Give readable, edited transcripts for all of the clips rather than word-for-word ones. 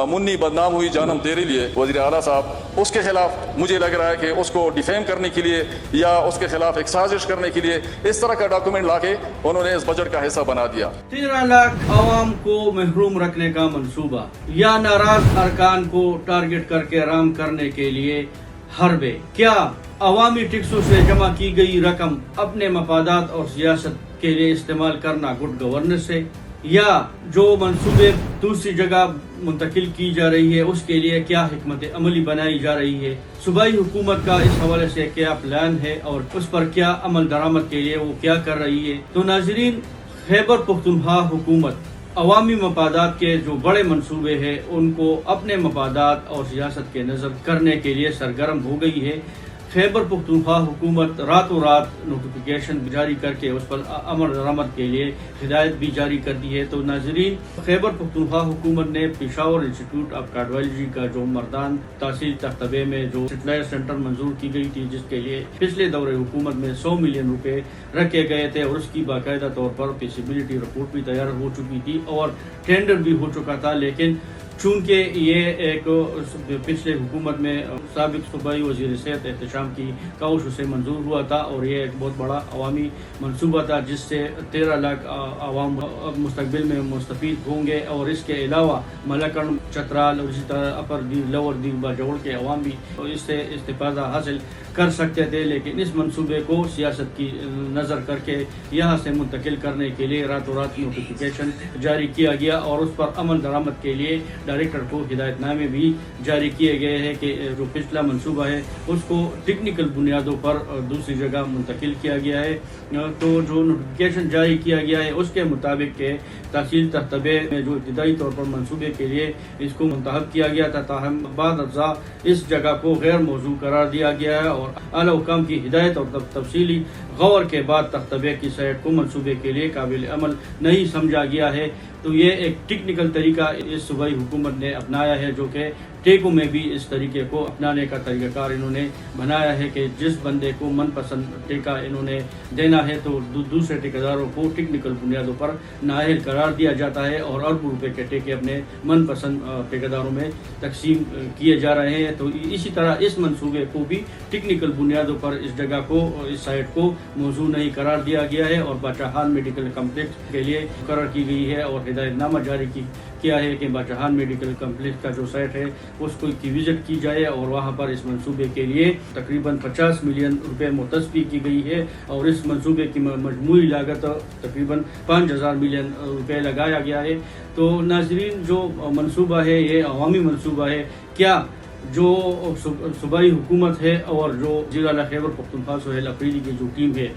منی بدنام ہوئی جانم تیرے لیے وزیر اعلیٰ صاحب، اس کے خلاف مجھے لگ رہا ہے کہ اس کو ڈیفیم کرنے کے لیے یا اس کے خلاف ایک سازش کرنے کے لیے اس طرح کا ڈاکومنٹ لا کے انہوں نے اس بجٹ کا حصہ بنا دیا۔ 13 لاکھ عوام کو محروم رکھنے کا منصوبہ یا ناراض ارکان کو ٹارگٹ کر کے رام کرنے کے لیے حربے، کیا عوامی ٹیکسوں سے جمع کی گئی رقم اپنے مفادات اور سیاست کے لیے استعمال کرنا گڈ گورننس ہے، یا جو منصوبے دوسری جگہ منتقل کی جا رہی ہے اس کے لیے کیا حکمت عملی بنائی جا رہی ہے، صوبائی حکومت کا اس حوالے سے کیا پلان ہے اور اس پر کیا عمل درآمد کے لیے وہ کیا کر رہی ہے۔ تو ناظرین، خیبر پختونخوا حکومت عوامی مفادات کے جو بڑے منصوبے ہیں ان کو اپنے مفادات اور سیاست کے نظر کرنے کے لیے سرگرم ہو گئی ہے۔ خیبر پختونخوا حکومت راتوں رات نوٹیفیکیشن جاری کر کے اس پر عمل درآمد کے لیے ہدایت بھی جاری کر دی ہے۔ تو ناظرین، خیبر پختونخوا حکومت نے پشاور انسٹیٹیوٹ آف کارڈیالوجی کا جو مردان تحصیل تختبے میں جو سیٹلائٹ سینٹر منظور کی گئی تھی، جس کے لیے پچھلے دور حکومت میں 100 ملین روپے رکھے گئے تھے اور اس کی باقاعدہ طور پر فیزیبلٹی رپورٹ بھی تیار ہو چکی تھی اور ٹینڈر بھی ہو چکا تھا، لیکن چونکہ یہ ایک پچھلے حکومت میں سابق صوبائی وزیر صحت احتشام کی کاوش سے منظور ہوا تھا اور یہ ایک بہت بڑا عوامی منصوبہ تھا جس سے 13 لاکھ عوام مستقبل میں مستفید ہوں گے، اور اس کے علاوہ ملکن، چترال اور اسی طرح اپر دیو، لور دیو، باجوڑ کے عوام بھی اس سے استفادہ حاصل کر سکتے تھے، لیکن اس منصوبے کو سیاست کی نظر کر کے یہاں سے منتقل کرنے کے لیے راتوں رات نوٹیفیکیشن جاری کیا گیا اور اس پر عمل درآمد کے لیے ڈائریکٹر کو ہدایت نامے بھی جاری کیے گئے ہیں کہ جو پچھلا منصوبہ ہے اس کو ٹیکنیکل بنیادوں پر دوسری جگہ منتقل کیا گیا ہے۔ تو جو نوٹیفیکیشن جاری کیا گیا ہے اس کے مطابق کہ تحصیل تختبے میں جو ابتدائی طور پر منصوبے کے لیے اس کو منتخب کیا گیا تھا، تاہم بعد ازاں اس جگہ کو غیر موزوں قرار دیا گیا ہے اور اعلیٰ حکام کی ہدایت اور تفصیلی غور کے بعد تختبے کی سائٹ کو منصوبے کے لیے قابل عمل نہیں سمجھا گیا ہے۔ تو یہ ایک ٹیکنیکل طریقہ اس صوبائی حکومت نے اپنایا ہے، جو کہ ٹیکوں میں بھی اس طریقے کو اپنانے کا طریقہ کار انہوں نے بنایا ہے کہ جس بندے کو من پسند ٹیکہ انہوں نے دینا ہے تو دوسرے ٹھیکیداروں کو ٹیکنیکل بنیادوں پر نااہل قرار دیا جاتا ہے اور اربوں روپے کے ٹیکے اپنے من پسند ٹھیکیداروں میں تقسیم کیے جا رہے ہیں۔ تو اسی طرح اس منصوبے کو بھی ٹیکنیکل بنیادوں پر اس جگہ کو، اس سائٹ کو موزوں نہیں قرار دیا گیا ہے اور باچاہان میڈیکل کمپلیکس کے لیے مقرر کی گئی ہے اور ہدایت نامہ جاری کیا ہے کہ باچاہان میڈیکل کمپلیکس کا جو سائٹ ہے اس کو کی وزٹ کی جائے اور وہاں پر اس منصوبے کے لیے تقریباً 50 ملین روپے متصفی کی گئی ہے اور اس منصوبے کی مجموعی لاگت تقریباً 5000 ملین روپے لگایا گیا ہے۔ تو ناظرین، جو منصوبہ ہے یہ عوامی منصوبہ ہے، کیا جو صوبائی حکومت ہے اور جو ضلع خیبر پختونخوا سہیل افریدی کی جو ٹیم ہے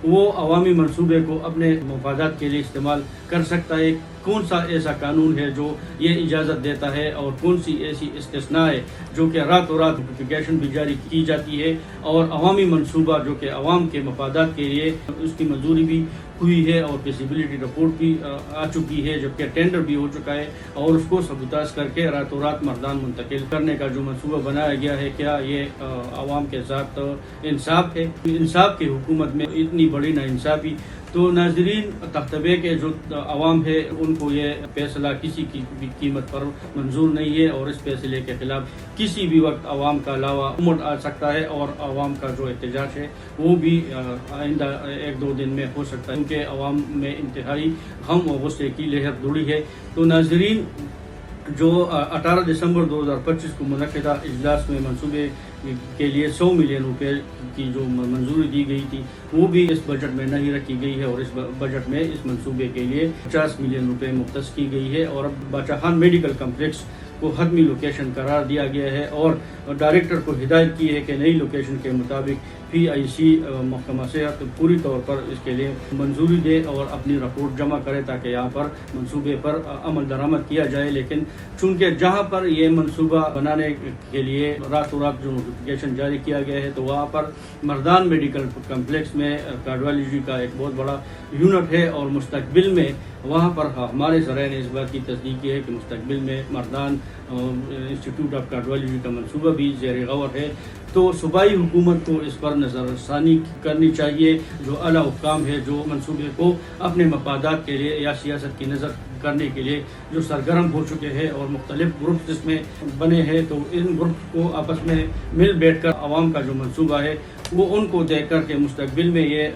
وہ عوامی منصوبے کو اپنے مفادات کے لیے استعمال کر سکتا ہے؟ کون سا ایسا قانون ہے جو یہ اجازت دیتا ہے اور کون سی ایسی استثناء ہے جو کہ راتوں رات نوٹیفیکیشن بھی جاری کی جاتی ہے اور عوامی منصوبہ جو کہ عوام کے مفادات کے لیے اس کی منظوری بھی ہوئی ہے اور فیزیبلٹی رپورٹ بھی آ چکی ہے، جبکہ ٹینڈر بھی ہو چکا ہے اور اس کو سبوتاژ کر کے راتوں رات مردان منتقل کرنے کا جو منصوبہ بنایا گیا ہے، کیا یہ عوام کے ساتھ انصاف ہے؟ انصاف کی حکومت میں اتنی بڑی ناانصافی؟ تو ناظرین، تختبے کے جو عوام ہے ان کو یہ فیصلہ کسی کی بھی قیمت پر منظور نہیں ہے اور اس فیصلے کے خلاف کسی بھی وقت عوام کا لاوا امٹ آ سکتا ہے اور عوام کا جو احتجاج ہے وہ بھی آئندہ 1-2 دن میں ہو سکتا ہے، کیونکہ عوام میں انتہائی غم و غصے کی لہر دوڑی ہے۔ تو ناظرین، جو 18 دسمبر 2025 کو منعقدہ اجلاس میں منصوبے کے لیے 100 ملین روپے کی جو منظوری دی گئی تھی وہ بھی اس بجٹ میں نہیں رکھی گئی ہے اور اس بجٹ میں اس منصوبے کے لیے 50 ملین روپے مختص کی گئی ہے اور اب باچاہان میڈیکل کمپلیکس کو حتمی لوکیشن قرار دیا گیا ہے اور ڈائریکٹر کو ہدایت کی ہے کہ نئی لوکیشن کے مطابق PIC محکمہ صحت پوری طور پر اس کے لیے منظوری دے اور اپنی رپورٹ جمع کرے تاکہ یہاں پر منصوبے پر عمل درآمد کیا جائے۔ لیکن چونکہ جہاں پر یہ منصوبہ بنانے کے لیے راتوں رات جو نوٹیفیکیشن جاری کیا گیا ہے تو وہاں پر مردان میڈیکل کمپلیکس میں کارڈیالوجی کا ایک بہت بڑا یونٹ ہے اور مستقبل میں وہاں پر ہمارے ذرائع نے اس بات کی تصدیق کی ہے کہ مستقبل میں مردان انسٹیٹیوٹ آف کارڈیالوجی کا منصوبہ بھی زیر غور ہے۔ تو صوبائی حکومت کو اس پر نظر ثانی کرنی چاہیے، جو اعلیٰ حکام ہے جو منصوبے کو اپنے مفادات کے لیے یا سیاست کی نظر کرنے کے لیے جو سرگرم ہو چکے ہیں اور مختلف گروپس اس میں بنے ہیں، تو ان گروپس کو آپس میں مل بیٹھ کر عوام کا جو منصوبہ ہے وہ ان کو دیکھ کر کے مستقبل میں یہ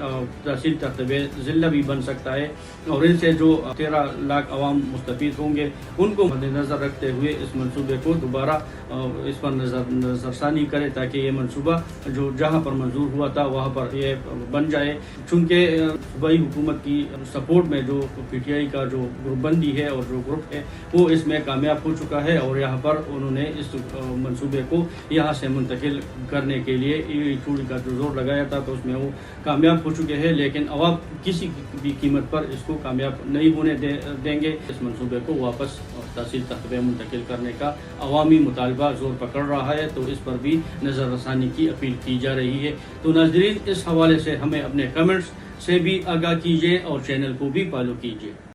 تحصیل ترتیب ضلع بھی بن سکتا ہے، اور ان سے جو 13 لاکھ عوام مستفید ہوں گے ان کو مد نظر رکھتے ہوئے اس منصوبے کو دوبارہ اس پر نظر ثانی کرے، تاکہ یہ منصوبہ جو جہاں پر منظور ہوا تھا وہاں پر یہ بن جائے۔ چونکہ صوبائی حکومت کی سپورٹ میں جو پی ٹی آئی کا جو گروپ بندی ہے اور جو گروپ ہے وہ اس میں کامیاب ہو چکا ہے، اور یہاں پر انہوں نے اس منصوبے کو یہاں سے منتقل کرنے کے لیے چوڑی کا جو زور لگایا تھا تو اس میں وہ کامیاب ہو چکے ہیں، لیکن عوام کسی بھی قیمت پر اس کو کامیاب نہیں ہونے دیں گے۔ اس منصوبے کو واپس تحصیل ترتیب منتقل کرنے کا عوامی مطالبہ زور پکڑ رہا ہے، تو اس پر بھی نظر ثانی کی اپیل کی جا رہی ہے۔ تو ناظرین، اس حوالے سے ہمیں اپنے کمنٹس سے بھی آگاہ کیجیے اور چینل کو بھی فالو کیجیے۔